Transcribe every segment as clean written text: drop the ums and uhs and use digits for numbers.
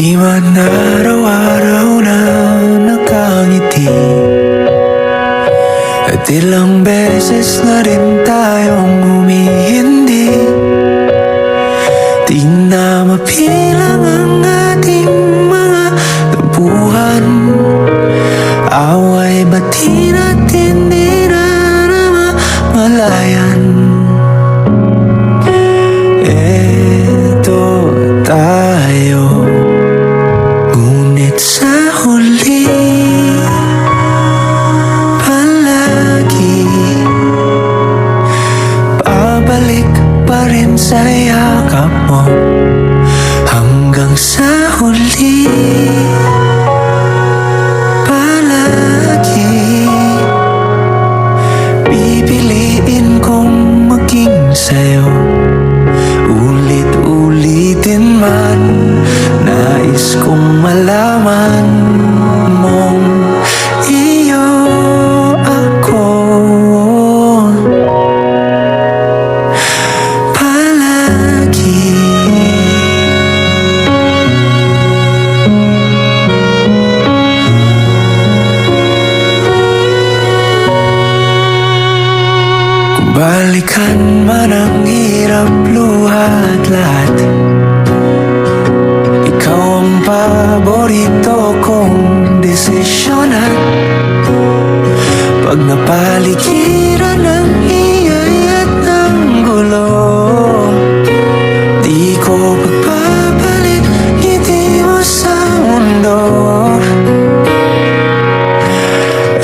Di man araw-araw na nakangiti, at ilang beses na rin tayong humihindi. Di na mapilang ang ating mga tampuhan, away bati natin di na namamalayan. Eto tayo, ngunit sa huli palagi babalik pa rin sa yakap mo. Hanggang sa huli palagi pipiliin kong maging sa'yo. Ulit-ulitin man, nais kong malaman mong iyo ako palagi. Kung balikan man ang hirap, luha at lahat, ikaw ang paborito kong desisyon. At pag napaligiran ng ingay at ng gulo, di ko pagpapalit ngiti mo sa mundo.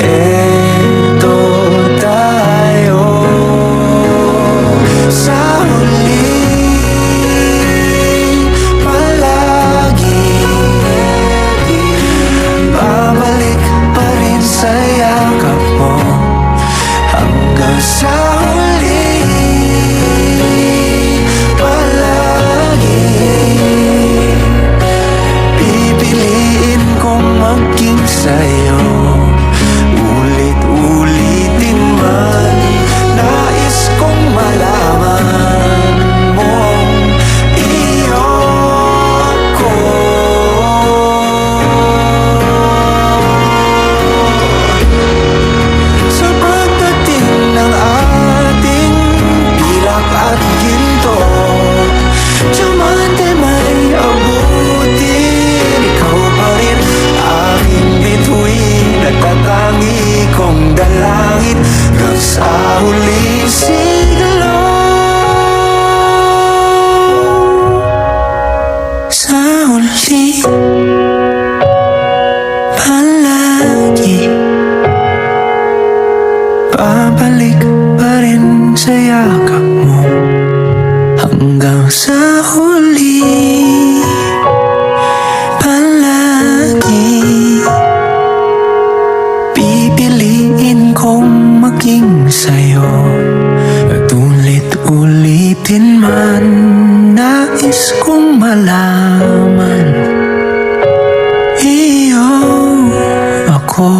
Eto tayo sa huli palagi, babalik pa rin sa yakap mo. Hanggang sa huli palagi pipiliin kong maging sa'yo. Ulit-ulitin man, nais kong malaman mong iyo ako. Sa pagdating ng ating pilak at ginto, diamante may abutin, ikaw pa rin aking bituin at tatangi kong dalangin hanggang sa huling siglo. Sa huli palagi babalik pa rin sa yakap mo. Hanggang sa huli palagi pipiliin kong maging sa'yo. At ulit-ulitin man, nais kong malaman iyo ako.